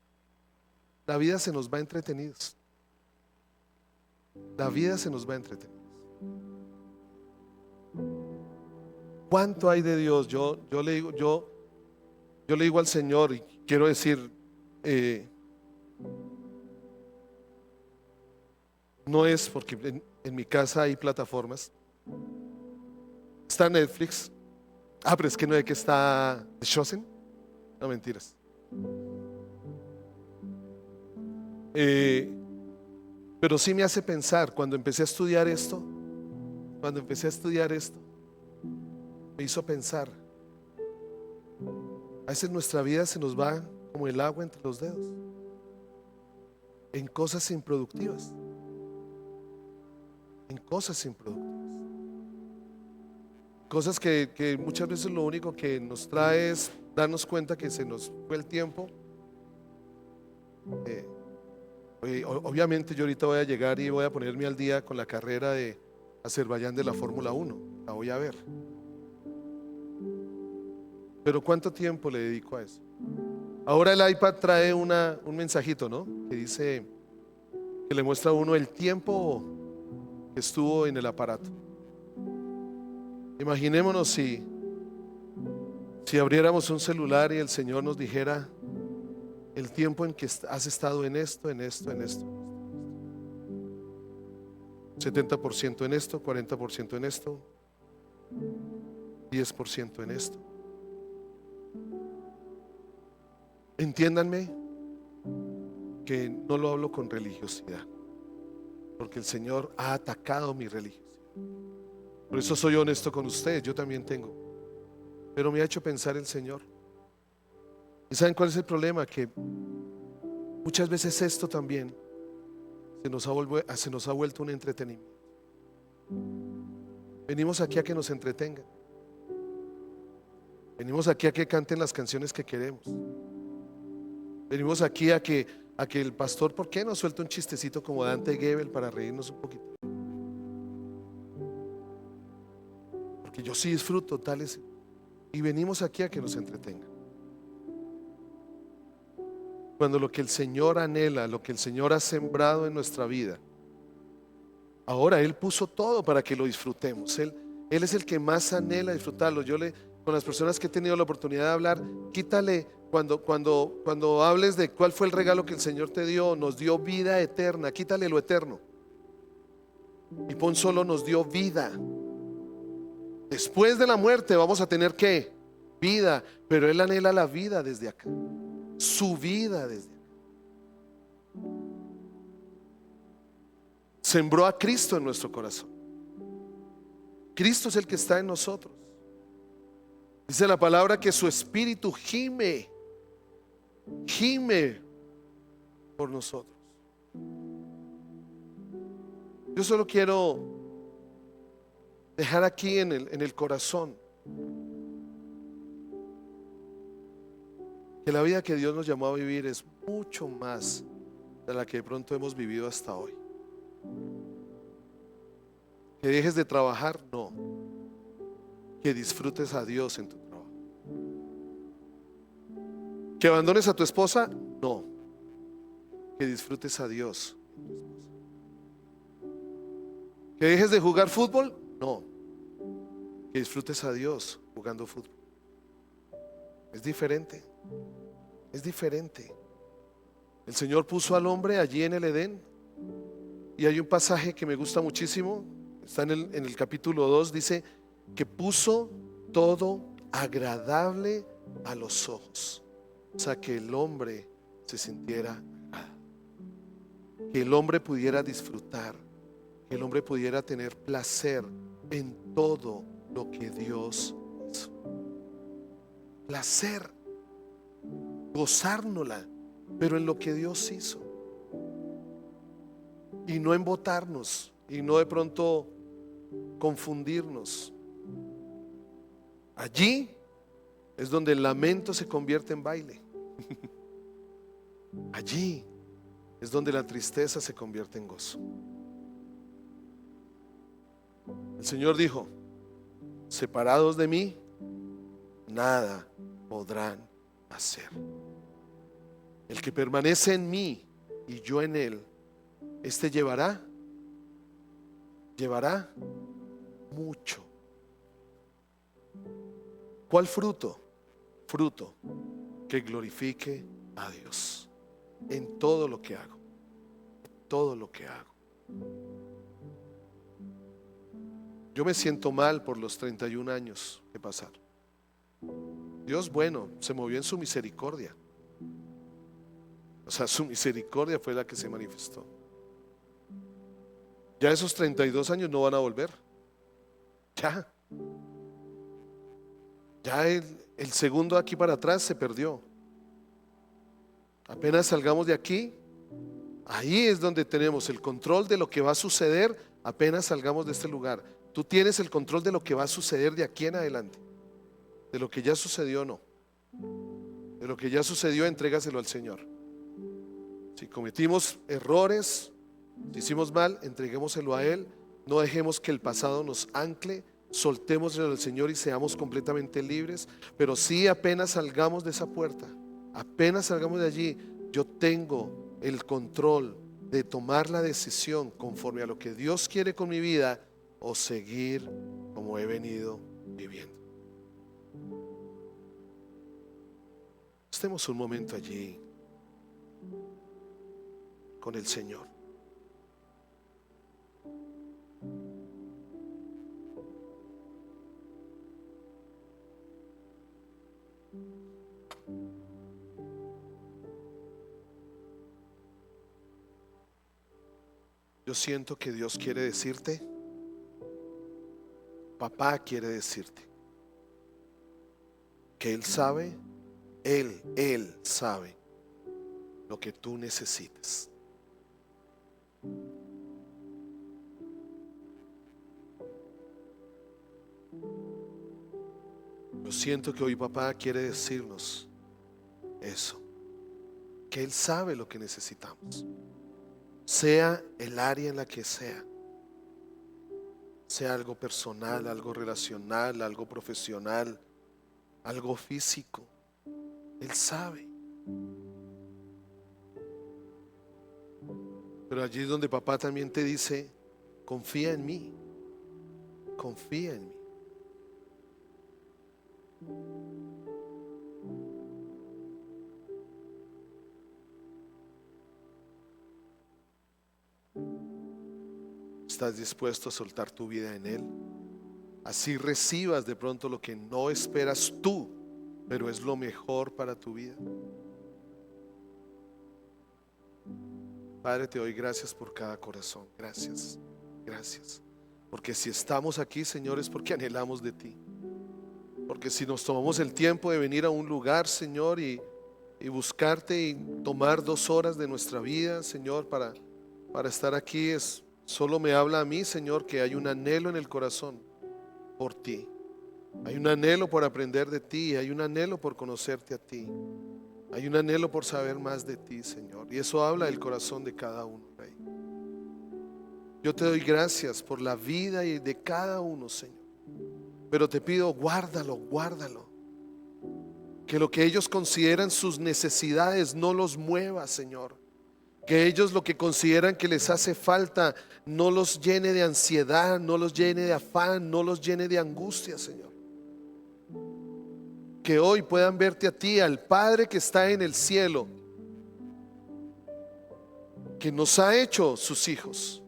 La vida se nos va entretenidos. La vida se nos va entretenidos. ¿Cuánto hay de Dios? Yo le digo al Señor y quiero decir, no es porque en mi casa hay plataformas. Está Netflix. Pero es que no es que está The Chosen. No, mentiras. Pero sí me hace pensar, cuando empecé a estudiar esto, me hizo pensar, a veces nuestra vida se nos va como el agua entre los dedos, en cosas improductivas, cosas que muchas veces lo único que nos trae es darnos cuenta que se nos fue el tiempo. Obviamente yo ahorita voy a llegar y voy a ponerme al día con la carrera de Azerbaiyán de la Fórmula 1, la voy a ver. Pero ¿cuánto tiempo le dedico a eso? Ahora el iPad trae un mensajito, ¿no? Que dice, que le muestra a uno el tiempo que estuvo en el aparato. Imaginémonos si abriéramos un celular y el Señor nos dijera el tiempo en que has estado en esto, en esto, en esto. 70% en esto, 40% en esto, 10% en esto. Entiéndanme que no lo hablo con religiosidad, porque el Señor ha atacado mi religiosidad. Por eso soy honesto con ustedes, yo también tengo, pero me ha hecho pensar el Señor. ¿Y saben cuál es el problema? Que muchas veces esto también se nos ha vuelto un entretenimiento. Venimos aquí a que nos entretengan. Venimos aquí a que canten las canciones que queremos. Venimos aquí a que el pastor, ¿por qué no suelta un chistecito como Dante Gebel para reírnos un poquito? Porque yo sí disfruto tales. Y venimos aquí a que nos entretengan. Cuando lo que el Señor anhela, lo que el Señor ha sembrado en nuestra vida, ahora Él puso todo para que lo disfrutemos. Él es el que más anhela disfrutarlo. Con las personas que he tenido la oportunidad de hablar, quítale, cuando hables de cuál fue el regalo que el Señor te dio, nos dio vida eterna, quítale lo eterno y pon solo nos dio vida. Después de la muerte vamos a tener ¿qué? Vida, pero Él anhela la vida desde acá, su vida desde acá. Sembró a Cristo en nuestro corazón. Cristo es el que está en nosotros. Dice la palabra que su espíritu gime por nosotros. Yo solo quiero dejar aquí en el corazón que la vida que Dios nos llamó a vivir es mucho más de la que de pronto hemos vivido hasta hoy. Que dejes de trabajar, no. Que disfrutes a Dios en tu trabajo. Que abandones a tu esposa, no. Que disfrutes a Dios en tu esposa. Que dejes de jugar fútbol, no. Que disfrutes a Dios jugando fútbol. Es diferente. Es diferente. El Señor puso al hombre allí en el Edén. Y hay un pasaje que me gusta muchísimo. Está en el capítulo 2. Dice que puso todo agradable a los ojos. O sea, que el hombre se sintiera agradable. Que el hombre pudiera disfrutar. Que el hombre pudiera tener placer en todo lo que Dios hizo. Placer. Gozárnosla, pero en lo que Dios hizo. Y no embotarnos. Y no de pronto confundirnos. Allí es donde el lamento se convierte en baile. Allí es donde la tristeza se convierte en gozo. El Señor dijo: separados de mí, nada podrán hacer. El que permanece en mí y yo en él, este llevará mucho. ¿Cuál fruto? Fruto que glorifique a Dios en todo lo que hago. Todo lo que hago. Yo me siento mal por los 31 años que pasaron. Dios, bueno, se movió en su misericordia. O sea, su misericordia fue la que se manifestó. Ya esos 32 años no van a volver. Ya el segundo aquí para atrás se perdió. Apenas salgamos de aquí, ahí es donde tenemos el control de lo que va a suceder. Apenas salgamos de este lugar, tú tienes el control de lo que va a suceder de aquí en adelante. De lo que ya sucedió, no. De lo que ya sucedió, entrégaselo al Señor. Si cometimos errores, si hicimos mal, entreguémoselo a Él. No dejemos que el pasado nos ancle. Soltémoslo al Señor y seamos completamente libres. Pero sí, apenas salgamos de esa puerta, apenas salgamos de allí, yo tengo el control de tomar la decisión conforme a lo que Dios quiere con mi vida o seguir como he venido viviendo. Estemos un momento allí con el Señor. Yo siento que Dios quiere decirte, papá quiere decirte, que Él sabe, Él sabe lo que tú necesitas. Yo siento que hoy papá quiere decirnos eso, que Él sabe lo que necesitamos, sea el área en la que sea algo personal, algo relacional, algo profesional, algo físico. Él sabe. Pero allí es donde papá también te dice, confía en mí, confía en mí. ¿Estás dispuesto a soltar tu vida en Él? Así recibas de pronto lo que no esperas tú, pero es lo mejor para tu vida. Padre, te doy gracias por cada corazón. Gracias, gracias. Porque si estamos aquí, Señor, es porque anhelamos de ti. Porque si nos tomamos el tiempo de venir a un lugar, Señor, y buscarte y tomar 2 horas de nuestra vida, Señor, para estar aquí, solo me habla a mí, Señor, que hay un anhelo en el corazón por ti. Hay un anhelo por aprender de ti, hay un anhelo por conocerte a ti. Hay un anhelo por saber más de ti, Señor. Y eso habla del corazón de cada uno, Rey. Yo te doy gracias por la vida y de cada uno, Señor. Pero te pido, guárdalo, guárdalo. Que lo que ellos consideran sus necesidades no los mueva, Señor. Que ellos lo que consideran que les hace falta no los llene de ansiedad, no los llene de afán, no los llene de angustia, Señor. Que hoy puedan verte a ti, al Padre que está en el cielo, que nos ha hecho sus hijos.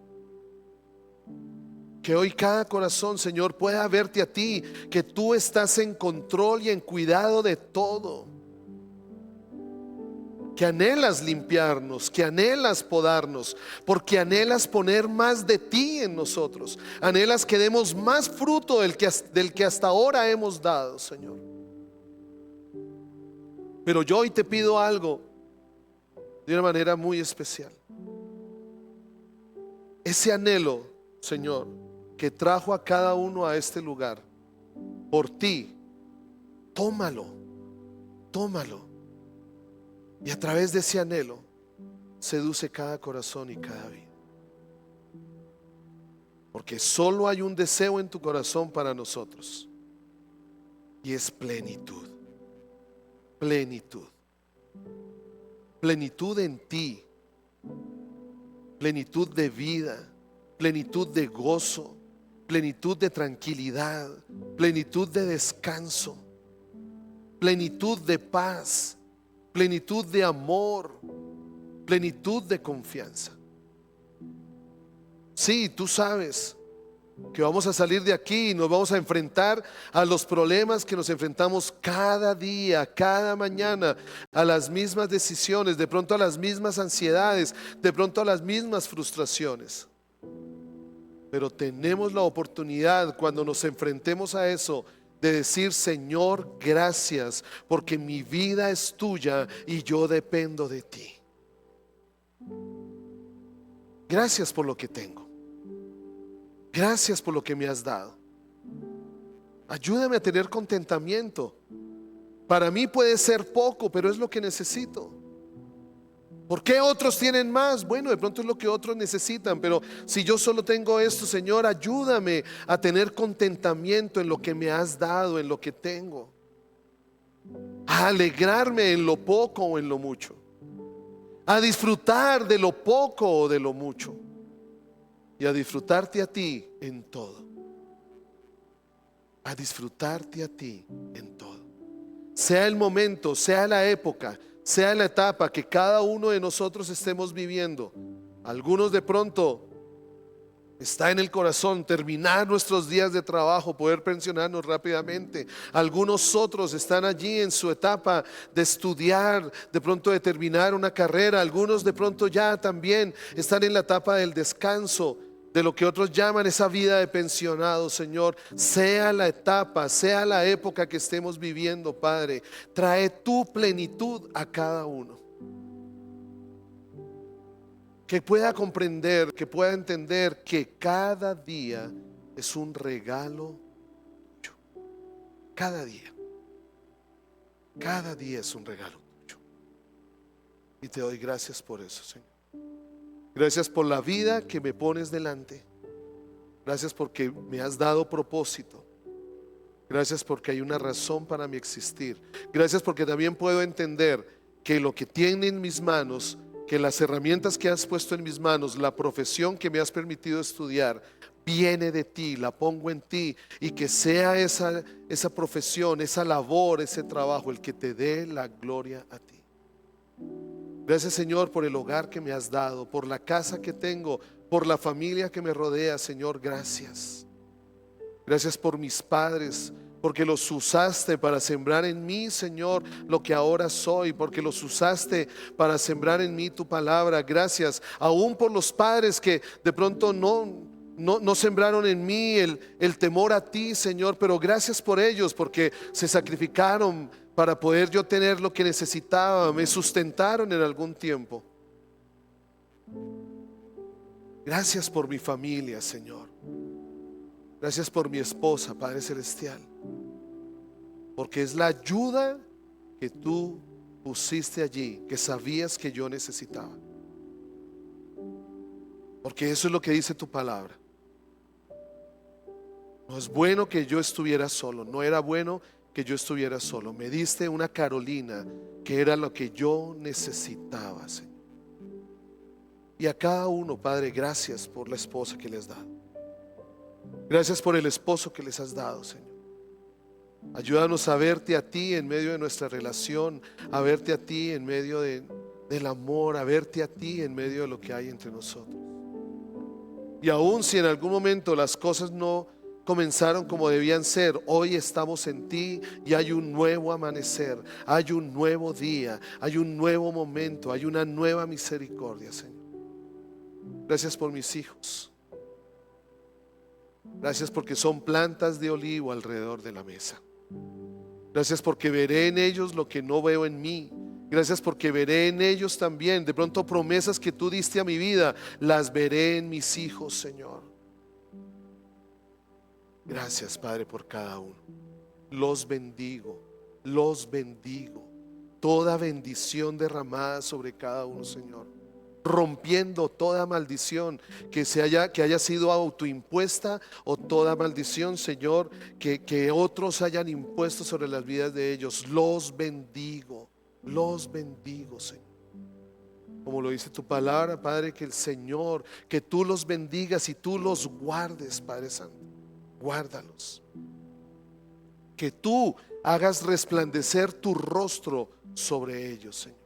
Que hoy cada corazón, Señor, pueda verte a ti, que tú estás en control y en cuidado de todo. Que anhelas limpiarnos, que anhelas podarnos, porque anhelas poner más de ti en nosotros. Anhelas que demos más fruto del que hasta ahora hemos dado, Señor. Pero yo hoy te pido algo de una manera muy especial. Ese anhelo, Señor, que trajo a cada uno a este lugar, por ti, tómalo, tómalo. Y a través de ese anhelo, seduce cada corazón y cada vida. Porque solo hay un deseo en tu corazón para nosotros, y es plenitud. Plenitud. Plenitud en ti. Plenitud de vida. Plenitud de gozo. Plenitud de tranquilidad. Plenitud de descanso. Plenitud de paz. Plenitud de amor. Plenitud de confianza. Sí, tú sabes que vamos a salir de aquí y nos vamos a enfrentar a los problemas que nos enfrentamos cada día, cada mañana, a las mismas decisiones, de pronto a las mismas ansiedades, de pronto a las mismas frustraciones. Pero tenemos la oportunidad, cuando nos enfrentemos a eso, de decir: Señor, gracias, porque mi vida es tuya y yo dependo de ti. Gracias por lo que tengo. Gracias por lo que me has dado. Ayúdame a tener contentamiento. Para mí puede ser poco, pero es lo que necesito. ¿Por qué otros tienen más? Bueno, de pronto es lo que otros necesitan, pero si yo solo tengo esto, Señor, ayúdame a tener contentamiento en lo que me has dado, en lo que tengo. A alegrarme en lo poco o en lo mucho. a disfrutar de lo poco o de lo mucho, y a disfrutarte a ti en todo. A disfrutarte a ti en todo. Sea el momento, sea la época, sea la etapa que cada uno de nosotros estemos viviendo. Algunos de pronto está en el corazón terminar nuestros días de trabajo, poder pensionarnos rápidamente. Algunos otros están allí en su etapa de estudiar, de pronto de terminar una carrera. Algunos de pronto ya también están en la etapa del descanso, de lo que otros llaman esa vida de pensionado. Señor, sea la etapa, sea la época que estemos viviendo, Padre, trae tu plenitud a cada uno. Que pueda comprender, que pueda entender que cada día es un regalo tuyo. Cada día es un regalo tuyo. Y te doy gracias por eso, Señor. Gracias por la vida que me pones delante. Gracias porque me has dado propósito. Gracias porque hay una razón para mi existir. Gracias porque también puedo entender que lo que tiene en mis manos, que las herramientas que has puesto en mis manos, la profesión que me has permitido estudiar, viene de ti, la pongo en ti, y que sea esa profesión, esa labor, ese trabajo, el que te dé la gloria a ti. Gracias, Señor, por el hogar que me has dado, por la casa que tengo, por la familia que me rodea, Señor, gracias. Gracias por mis padres, porque los usaste para sembrar en mí, Señor, lo que ahora soy, porque los usaste para sembrar en mí tu palabra. Gracias, aún por los padres que de pronto no sembraron en mí el temor a ti, Señor, pero gracias por ellos, porque se sacrificaron para poder yo tener lo que necesitaba, me sustentaron en algún tiempo. Gracias por mi familia, Señor. Gracias por mi esposa, Padre Celestial, porque es la ayuda que tú pusiste allí, que sabías que yo necesitaba. Porque eso es lo que dice tu palabra. No es bueno que yo estuviera solo, no era bueno que yo estuviera solo. Me diste una Carolina que era lo que yo necesitaba, Señor. Y a cada uno, Padre, gracias por la esposa que les has dado. Gracias por el esposo que les has dado, Señor. Ayúdanos a verte a ti en medio de nuestra relación, a verte a ti en medio del amor, a verte a ti en medio de lo que hay entre nosotros. Y aun si en algún momento las cosas no comenzaron como debían ser, hoy estamos en ti y hay un nuevo amanecer, hay un nuevo día, hay un nuevo momento, hay una nueva misericordia, Señor. Gracias por mis hijos. Gracias porque son plantas de olivo alrededor de la mesa. Gracias porque veré en ellos lo que no veo en mí. Gracias porque veré en ellos también, de pronto, promesas que tú diste a mi vida, las veré en mis hijos, Señor. Gracias, Padre, por cada uno. Los bendigo, los bendigo. Toda bendición derramada sobre cada uno, Señor, rompiendo toda maldición que haya sido autoimpuesta, o toda maldición, Señor, que otros hayan impuesto sobre las vidas de ellos. Los bendigo, Señor. Como lo dice tu palabra, Padre, que el Señor, que tú los bendigas y tú los guardes, Padre Santo. Guárdalos. Que tú hagas resplandecer tu rostro sobre ellos, Señor,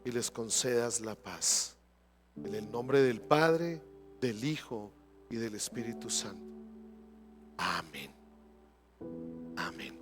y les concedas la paz. En el nombre del Padre, del Hijo y del Espíritu Santo. Amén. Amén.